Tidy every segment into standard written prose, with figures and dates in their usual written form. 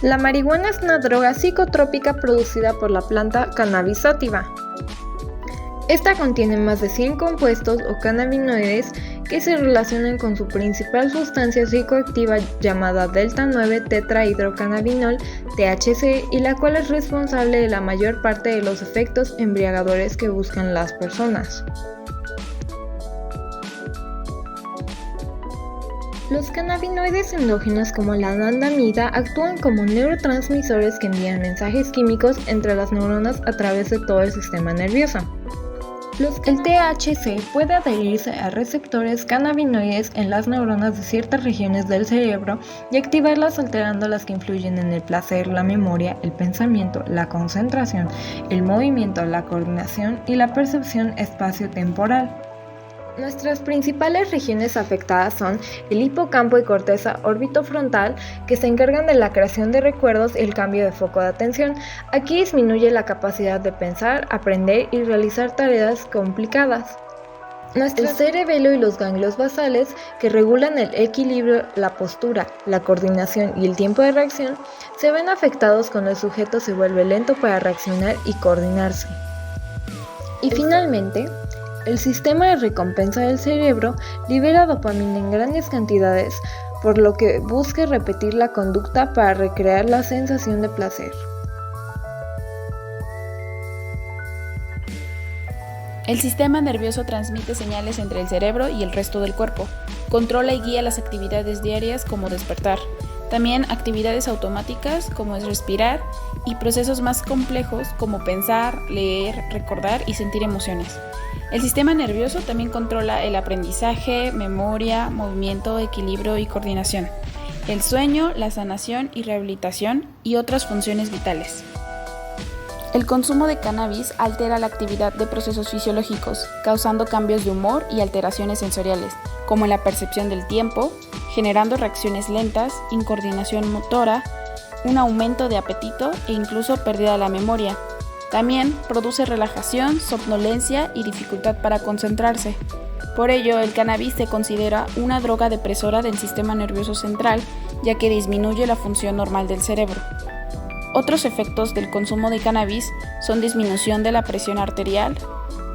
La marihuana es una droga psicotrópica producida por la planta Cannabis sativa. Esta contiene más de 100 compuestos o cannabinoides que se relacionan con su principal sustancia psicoactiva llamada delta-9 tetrahidrocannabinol (THC) y la cual es responsable de la mayor parte de los efectos embriagadores que buscan las personas. Los cannabinoides endógenos como la anandamida actúan como neurotransmisores que envían mensajes químicos entre las neuronas a través de todo el sistema nervioso. El THC puede adherirse a receptores cannabinoides en las neuronas de ciertas regiones del cerebro y activarlas alterando las que influyen en el placer, la memoria, el pensamiento, la concentración, el movimiento, la coordinación y la percepción espacio-temporal. Nuestras principales regiones afectadas son el hipocampo y corteza orbitofrontal, que se encargan de la creación de recuerdos y el cambio de foco de atención. Aquí disminuye la capacidad de pensar, aprender y realizar tareas complicadas. El cerebelo y los ganglios basales, que regulan el equilibrio, la postura, la coordinación y el tiempo de reacción, se ven afectados cuando el sujeto se vuelve lento para reaccionar y coordinarse. Y finalmente, el sistema de recompensa del cerebro libera dopamina en grandes cantidades, por lo que busca repetir la conducta para recrear la sensación de placer. El sistema nervioso transmite señales entre el cerebro y el resto del cuerpo. Controla y guía las actividades diarias como despertar. También actividades automáticas como es respirar y procesos más complejos como pensar, leer, recordar y sentir emociones. El sistema nervioso también controla el aprendizaje, memoria, movimiento, equilibrio y coordinación, el sueño, la sanación y rehabilitación y otras funciones vitales. El consumo de cannabis altera la actividad de procesos fisiológicos, causando cambios de humor y alteraciones sensoriales, como en la percepción del tiempo, generando reacciones lentas, incoordinación motora, un aumento de apetito e incluso pérdida de la memoria. También produce relajación, somnolencia y dificultad para concentrarse. Por ello, el cannabis se considera una droga depresora del sistema nervioso central, ya que disminuye la función normal del cerebro. Otros efectos del consumo de cannabis son disminución de la presión arterial,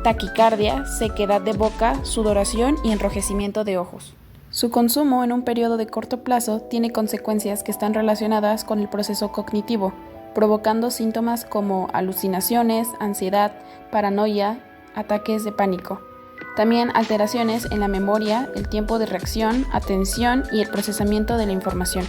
taquicardia, sequedad de boca, sudoración y enrojecimiento de ojos. Su consumo en un periodo de corto plazo tiene consecuencias que están relacionadas con el proceso cognitivo, provocando síntomas como alucinaciones, ansiedad, paranoia, ataques de pánico. También alteraciones en la memoria, el tiempo de reacción, atención y el procesamiento de la información.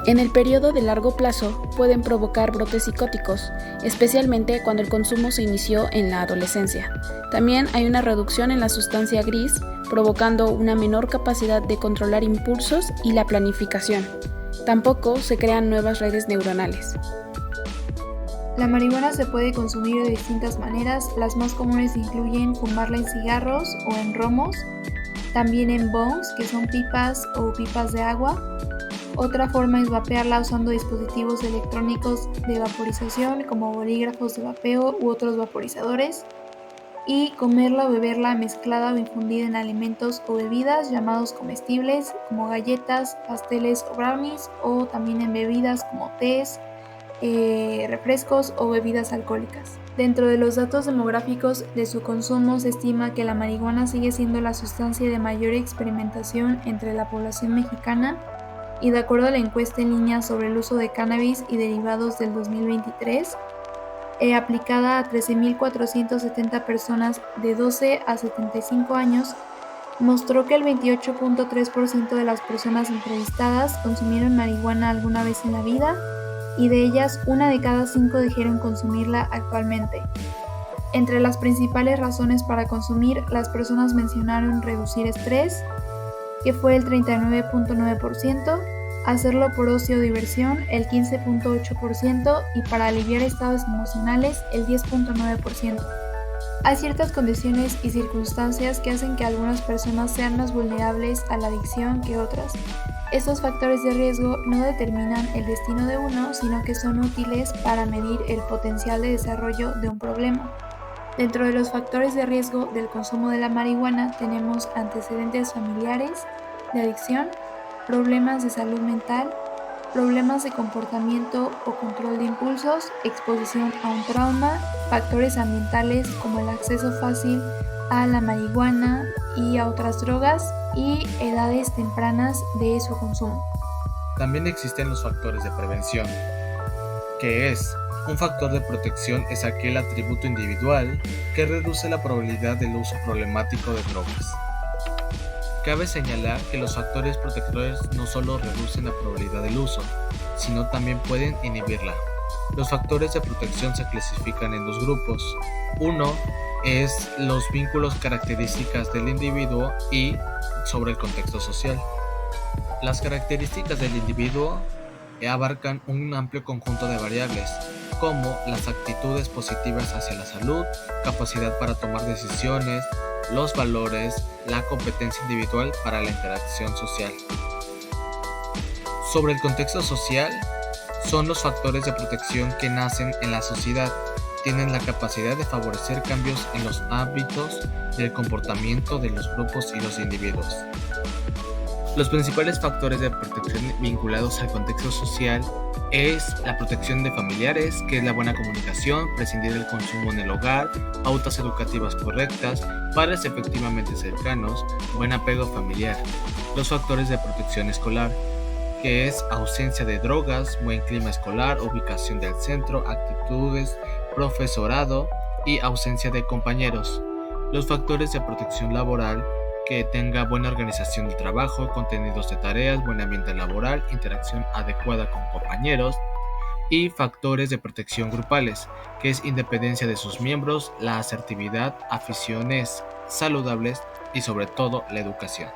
En el periodo de largo plazo pueden provocar brotes psicóticos, especialmente cuando el consumo se inició en la adolescencia. También hay una reducción en la sustancia gris, provocando una menor capacidad de controlar impulsos y la planificación. Tampoco se crean nuevas redes neuronales. La marihuana se puede consumir de distintas maneras. Las más comunes incluyen fumarla en cigarros o en romos, también en bongs, que son pipas o pipas de agua. Otra forma es vapearla usando dispositivos electrónicos de vaporización como bolígrafos de vapeo u otros vaporizadores. Y comerla o beberla mezclada o infundida en alimentos o bebidas llamados comestibles como galletas, pasteles o brownies, o también en bebidas como tés, refrescos o bebidas alcohólicas. Dentro de los datos demográficos de su consumo se estima que la marihuana sigue siendo la sustancia de mayor experimentación entre la población mexicana, y de acuerdo a la encuesta en línea sobre el uso de cannabis y derivados del 2023, aplicada a 13.470 personas de 12 a 75 años, mostró que el 28.3% de las personas entrevistadas consumieron marihuana alguna vez en la vida, y de ellas 1 de cada 5 dijeron consumirla actualmente. Entre las principales razones para consumir, las personas mencionaron reducir estrés, que fue el 39.9%, hacerlo por ocio o diversión, el 15.8%, y para aliviar estados emocionales, el 10.9%. Hay ciertas condiciones y circunstancias que hacen que algunas personas sean más vulnerables a la adicción que otras. Estos factores de riesgo no determinan el destino de uno, sino que son útiles para medir el potencial de desarrollo de un problema. Dentro de los factores de riesgo del consumo de la marihuana tenemos antecedentes familiares de adicción, problemas de salud mental, problemas de comportamiento o control de impulsos, exposición a un trauma, factores ambientales como el acceso fácil a la marihuana y a otras drogas y edades tempranas de su consumo. También existen los factores de prevención, que es un factor de protección es aquel atributo individual que reduce la probabilidad del uso problemático de drogas. Cabe señalar que los factores protectores no solo reducen la probabilidad del uso, sino también pueden inhibirla. Los factores de protección se clasifican en dos grupos. Uno es los vínculos características del individuo y sobre el contexto social. Las características del individuo abarcan un amplio conjunto de variables, como las actitudes positivas hacia la salud, capacidad para tomar decisiones, los valores, la competencia individual para la interacción social. Sobre el contexto social, son los factores de protección que nacen en la sociedad, tienen la capacidad de favorecer cambios en los hábitos del comportamiento de los grupos y los individuos. Los principales factores de protección vinculados al contexto social es la protección de familiares, que es la buena comunicación, prescindir del consumo en el hogar, pautas educativas correctas, padres efectivamente cercanos, buen apego familiar. Los factores de protección escolar, que es ausencia de drogas, buen clima escolar, ubicación del centro, actitudes, profesorado y ausencia de compañeros. Los factores de protección laboral, que tenga buena organización del trabajo, contenidos de tareas, buen ambiente laboral, interacción adecuada con compañeros, y factores de protección grupales, que es independencia de sus miembros, la asertividad, aficiones saludables y sobre todo la educación.